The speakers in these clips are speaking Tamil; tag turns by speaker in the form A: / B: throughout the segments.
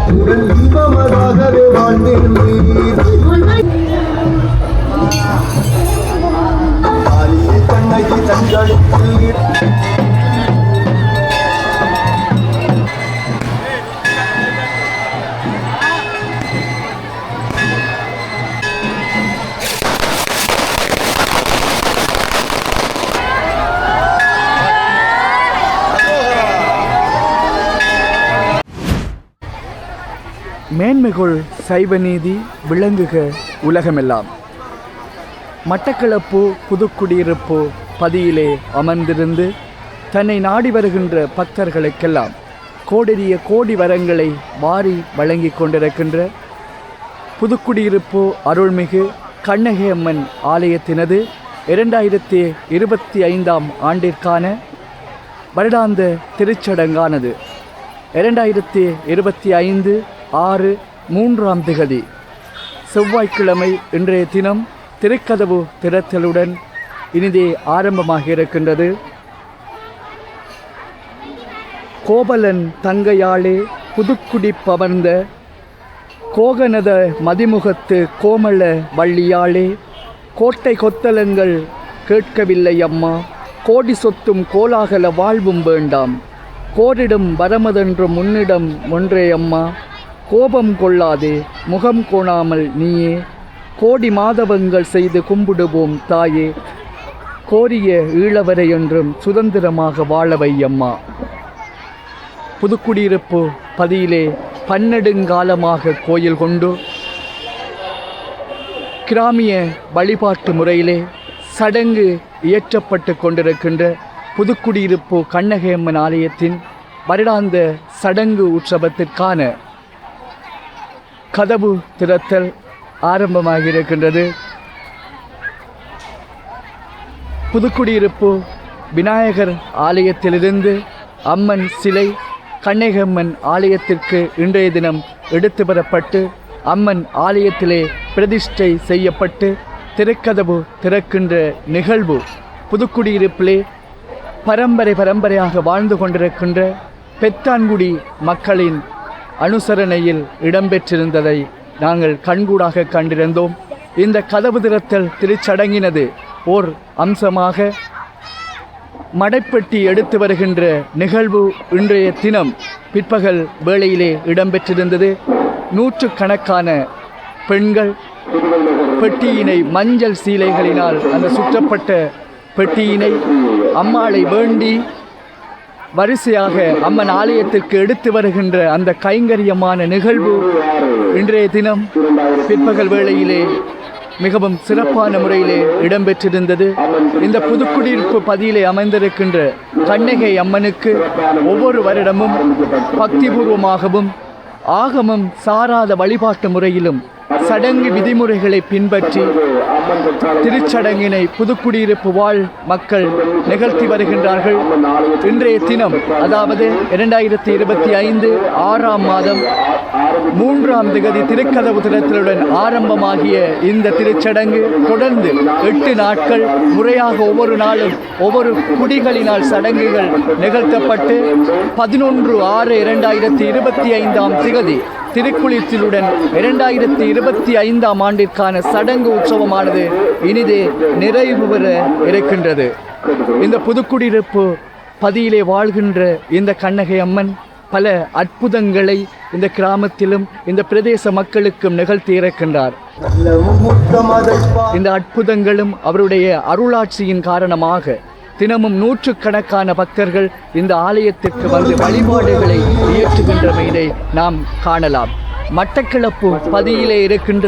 A: தீபமதாகவே வாழ்ந்திருந்தீர். கண்ணகி தங்களுக்கு
B: மேன்மைகொள் சைவநீதி விளங்குக உலகமெல்லாம். மட்டக்களப்பு புதுக்குடியிருப்பு பதியிலே அமர்ந்திருந்து தன்னை நாடி வருகின்ற பக்தர்களுக்கெல்லாம் கோடரிய கோடி வரங்களை வாரி வழங்கி கொண்டிருக்கின்ற புதுக்குடியிருப்பு அருள்மிகு கண்ணகி அம்மன் ஆலயத்தினது 2025 ஆண்டிற்கான வருடாந்த திருச்சடங்கானது 2025 6/3 செவ்வாய்க்கிழமை இன்றைய தினம் திருக்கதவு திறத்தலுடன் இனிதே ஆரம்பமாக இருக்கின்றது. கோபலன் தங்கையாளே புதுக்குடி பவர்ந்த கோகனத மதிமுகத்து கோமள வள்ளியாளே கோட்டை கொத்தலங்கள் கேட்கவில்லை அம்மா, கோடி சொத்தும் கோலாகல வாழ்வும் வேண்டாம், கோரிடும் வரமதென்று முன்னிடம் ஒன்றே அம்மா, கோபம் கொள்ளாதே முகம் கோணாமல் நீயே, கோடி மாதவங்கள் செய்து கும்பிடுவோம் தாயே, கோரிய ஈழவரை என்றும் சுதந்திரமாக வாழவை அம்மா. புதுக்குடியிருப்பு பதியிலே பன்னெடுங்காலமாக கோயில் கொண்டு கிராமிய வழிபாட்டு முறையிலே சடங்கு இயற்றப்பட்டு கொண்டிருக்கின்ற புதுக்குடியிருப்பு கண்ணகி அம்மன் ஆலயத்தின் வருடாந்த சடங்கு உற்சவத்திற்கான கதவு திறத்தல் ஆரம்பமாக இருக்கின்றது. புதுக்குடியிருப்பு விநாயகர் ஆலயத்திலிருந்து அம்மன் சிலை கண்ணகி அம்மன் ஆலயத்திற்கு இன்றைய தினம் எடுத்து வரப்பட்டு அம்மன் ஆலயத்திலே பிரதிஷ்டை செய்யப்பட்டு திருக்கதவு திறக்கின்ற நிகழ்வு புதுக்குடியிருப்பிலே பரம்பரையாக வாழ்ந்து கொண்டிருக்கின்ற பெத்தான்குடி மக்களின் அனுசரணையில் இடம்பெற்றிருந்ததை நாங்கள் கண்கூடாக கண்டிருந்தோம். இந்த கதவு திறத்தல் திருச்சடங்கினது ஓர் அம்சமாக மடைப்பெட்டி எடுத்து வருகின்ற நிகழ்வு இன்றைய தினம் பிற்பகல் வேளையிலே இடம்பெற்றிருந்தது. நூற்றுக்கணக்கான பெண்கள் பெட்டியினை மஞ்சள் சீலைகளினால் அந்த சுற்றப்பட்ட பெட்டியினை அம்மாளை வேண்டி வரிசையாக அம்மன் ஆலயத்திற்கு எடுத்து வருகின்ற அந்த கைங்கரியமான நிகழ்வு இன்றைய தினம் பிற்பகல் வேளையிலே மிகவும் சிறப்பான முறையிலே இடம்பெற்றிருந்தது. இந்த புதுக்குடியிருப்பு பதியிலே அமைந்திருக்கின்ற கண்ணகி அம்மனுக்கு ஒவ்வொரு வருடமும் பக்திபூர்வமாகவும் ஆகமம் சாராத வழிபாட்டு முறையிலும் சடங்கு விதிமுறைகளை பின்பற்றி திருச்சடங்கினை புதுக்குடியிருப்பு வாழ் மக்கள் நிகழ்த்தி வருகின்றார்கள். இன்றைய தினம் அதாவது 2025 6ஆம் மாதம் 3ஆம் திகதி திருக்கதவு திறத்தலுடன் ஆரம்பமாகிய இந்த திருச்சடங்கு தொடர்ந்து 8 நாட்கள் முறையாக ஒவ்வொரு நாளும் ஒவ்வொரு குடிகளினால் சடங்குகள் நிகழ்த்தப்பட்டு 11/6/2025 திகதி திருக்குளித்தலுடன் 2025 ஆண்டிற்கான சடங்கு உற்சவமானது இனிதே நிறைவு பெற இருக்கின்றது. இந்த புதுக்குடியிருப்பு பதியிலே வாழ்கின்ற இந்த கண்ணகி அம்மன் பல அற்புதங்களை இந்த கிராமத்திலும் இந்த பிரதேச மக்களுக்கும் நிகழ்த்தி இருக்கின்றார். இந்த அற்புதங்களும் அவருடைய அருளாட்சியின் காரணமாக தினமும் நூற்றுக்கணக்கான பக்தர்கள் இந்த ஆலயத்திற்கு வந்து வழிபாடுகளை இயற்றுகின்றமையினை நாம் காணலாம். மட்டக்களப்பு பதியிலே இருக்கின்ற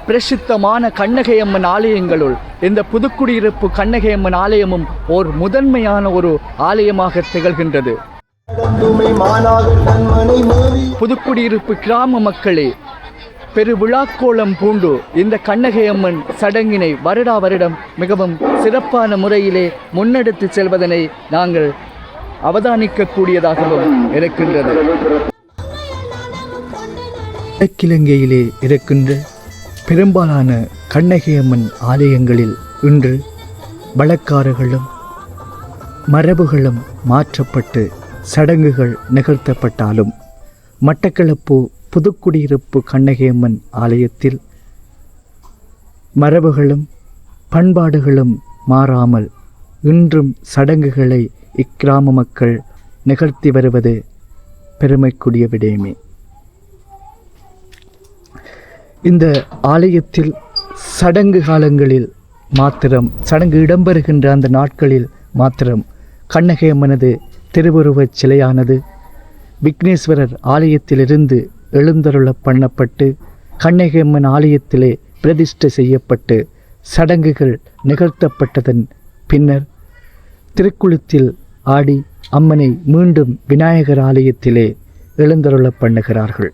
B: பிரசித்தமான கண்ணகி அம்மன் ஆலயங்களுள் இந்த புதுக்குடியிருப்பு கண்ணகி அம்மன் ஆலயமும் ஓர் முதன்மையான ஒரு ஆலயமாக திகழ்கின்றது. புதுக்குடியிருப்பு கிராம மக்களே பெரு விழாக்கோலம் பூண்டு இந்த கண்ணகி அம்மன் சடங்கினை வருடா வருடம் மிகவும் சிறப்பான முறையிலே முன்னெடுத்து செல்வதனை நாங்கள் அவதானிக்கக்கூடியதாகவும் இருக்கின்றது. கிழங்கையிலே இருக்கின்ற பெரும்பாலான கண்ணகி அம்மன் ஆலயங்களில் இன்று வழக்காறுகளும் மரபுகளும் மாற்றப்பட்டு சடங்குகள் நிகழ்த்தப்பட்டாலும் மட்டக்களப்பு புதுக்குடியிருப்பு கண்ணகியம்மன் ஆலயத்தில் மரபுகளும் பண்பாடுகளும் மாறாமல் இன்றும் சடங்குகளை இக்கிராம மக்கள் நிகழ்த்தி வருவது பெருமைக்குரிய விடயமே. இந்த ஆலயத்தில் சடங்கு காலங்களில் மாத்திரம், சடங்கு இடம்பெறுகின்ற அந்த நாட்களில் மாத்திரம் கண்ணகியம்மனது திருவுருவச் சிலையானது விக்னேஸ்வரர் ஆலயத்திலிருந்து எழுந்தருள பண்ணப்பட்டு கண்ணகியம்மன் ஆலயத்திலே பிரதிஷ்டை செய்யப்பட்டு சடங்குகள் நிகழ்த்தப்பட்டதன் பின்னர் திருக்குளத்தில் ஆடி அம்மனை மீண்டும் விநாயகர் ஆலயத்திலே எழுந்தருள பண்ணுகிறார்கள்.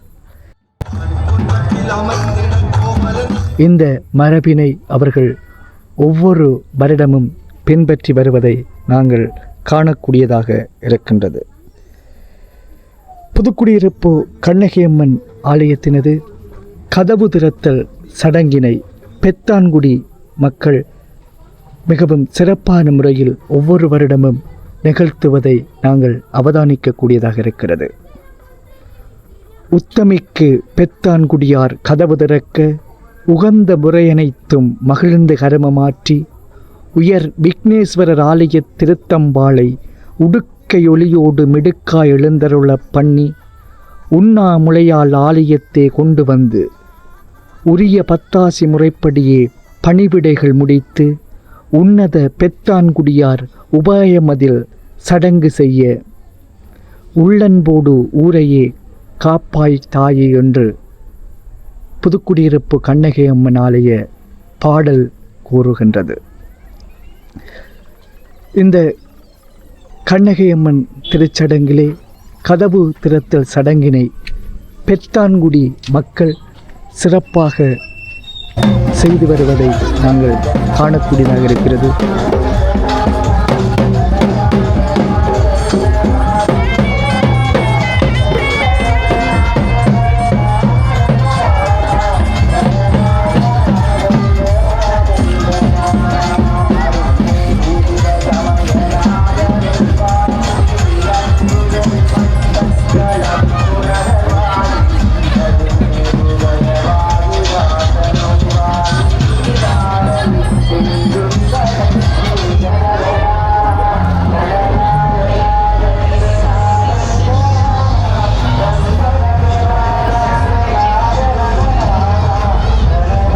B: இந்த மரபினை அவர்கள் ஒவ்வொரு வருடமும் பின்பற்றி வருவதை நாங்கள் காணக்கூடியதாக இருக்கின்றது. புதுக்குடியிருப்பு கண்ணகியம்மன் ஆலயத்தினது கதவு திறத்தல் சடங்கினை பெத்தான்குடி மக்கள் மிகவும் சிறப்பான முறையில் ஒவ்வொரு வருடமும் நிகழ்த்துவதை நாங்கள் அவதானிக்கக்கூடியதாக இருக்கிறது. உத்தமிக்கு பெத்தான்குடியார் கதவு திறக்க உகந்த முறையனைத்தும் மகிழ்ந்து கரமமாற்றி உயர் விக்னேஸ்வரர் ஆலய திருத்தம்பாளை உடுக்கையொலியோடு மிடுக்காய் எழுந்தருள பண்ணி உண்ணாமுலையால் ஆலயத்தை கொண்டு வந்து உரிய பத்தாசி முறைப்படியே பணிவிடைகள் முடித்து உன்னத பெத்தான்குடியார் உபாயமதில் சடங்கு செய்ய உள்ளன்போடு ஊரையே காப்பாய் தாயே என்று புதுக்குடியிருப்பு கண்ணகியம்மன் ஆலய பாடல் கூறுகின்றது. இந்த கண்ணகியம்மன் திருச்சடங்கிலே கதவு திறத்தல் சடங்கினை பெத்தான்குடி மக்கள் சிறப்பாக செய்து வருவதை நாங்கள் காணக்கூடியதாக இருக்கிறது.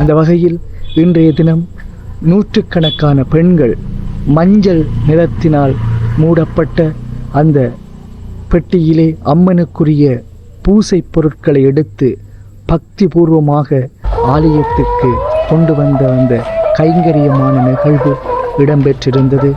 B: அந்த வகையில் இன்றைய தினம் நூற்றுக்கணக்கான பெண்கள் மஞ்சள் நிறத்தினால் மூடப்பட்ட அந்த பெட்டியிலே அம்மனுக்குரிய பூசை பொருட்களை எடுத்து பக்திபூர்வமாக ஆலயத்துக்கு கொண்டு வந்த அந்த கைங்கரியமான நிகழ்வு இடம்பெற்றிருந்தது.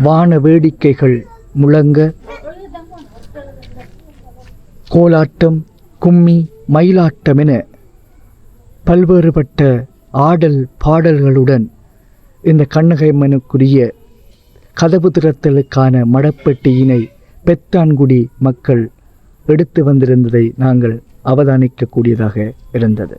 B: வான வேடிக்கைகள் முழங்க கோலாட்டம், கும்மி, மயிலாட்டம் என பல்வேறுபட்ட ஆடல் பாடல்களுடன் இந்த கண்ணகியம்மனுக்குரிய கதவு திறத்தலுக்கான மடப்பெட்டியினை பெத்தான்குடி மக்கள் எடுத்து வந்திருந்ததை நாங்கள் அவதானிக்கக்கூடியதாக இருந்தது.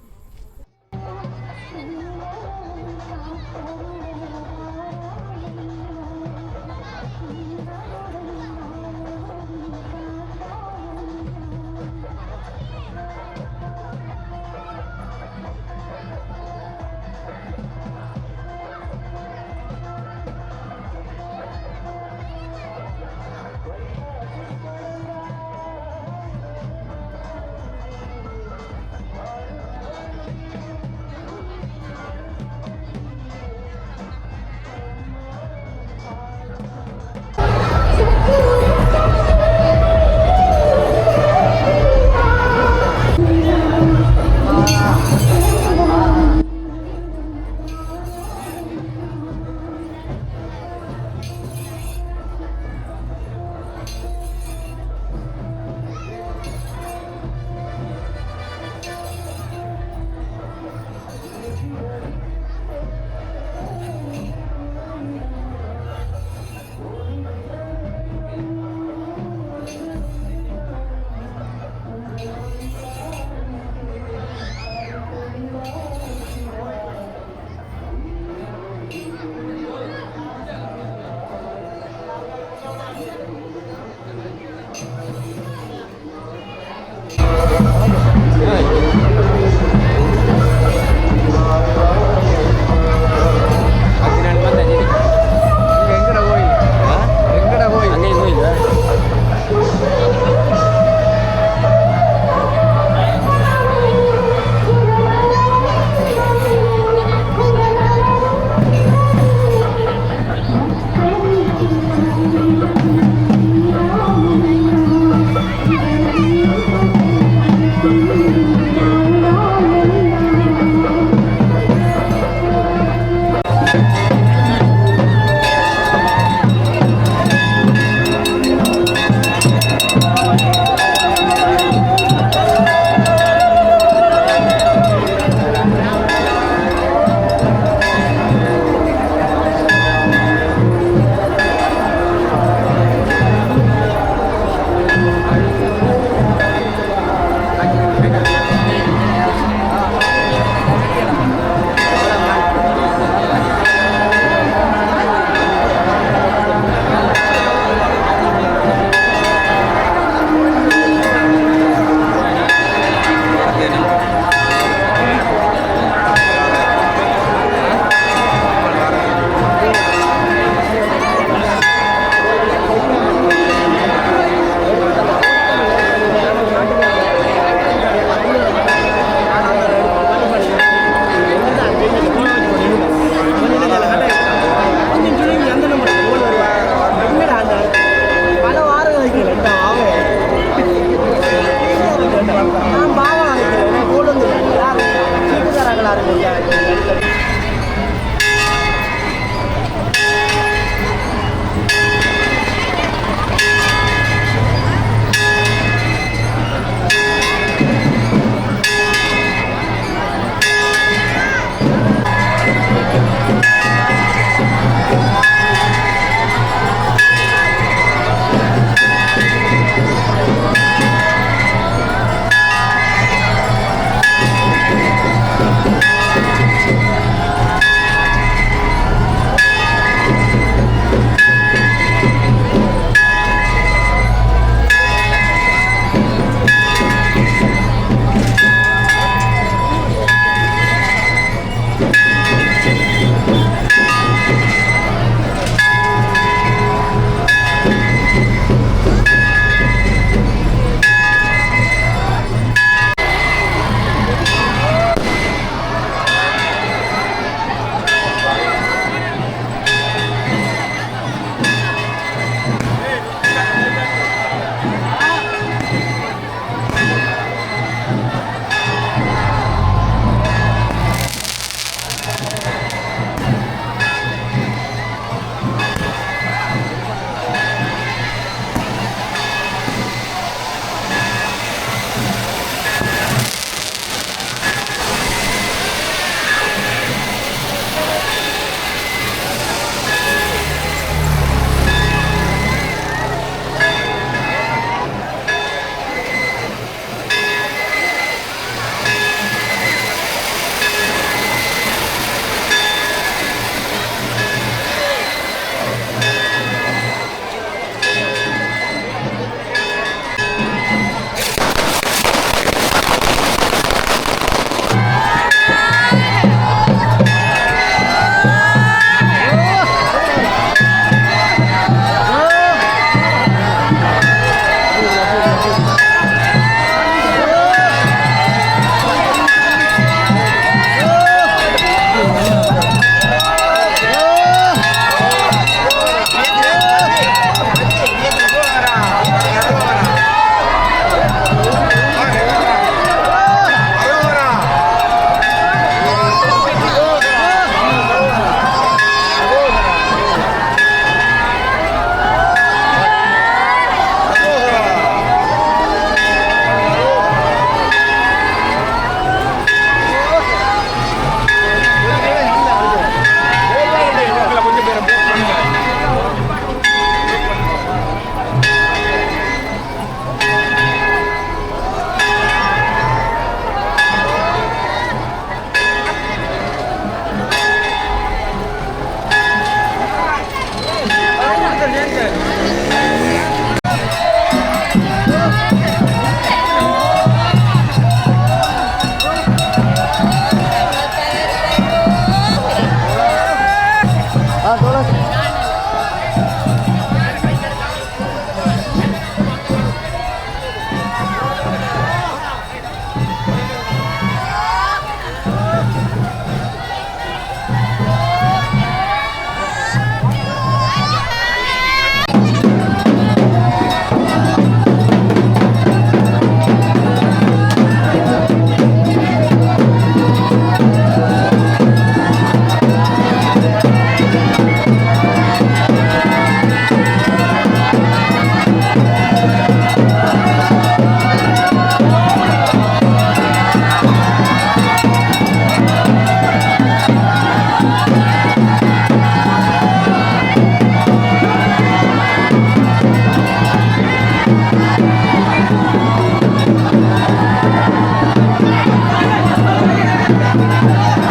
B: இருக்கிறார்.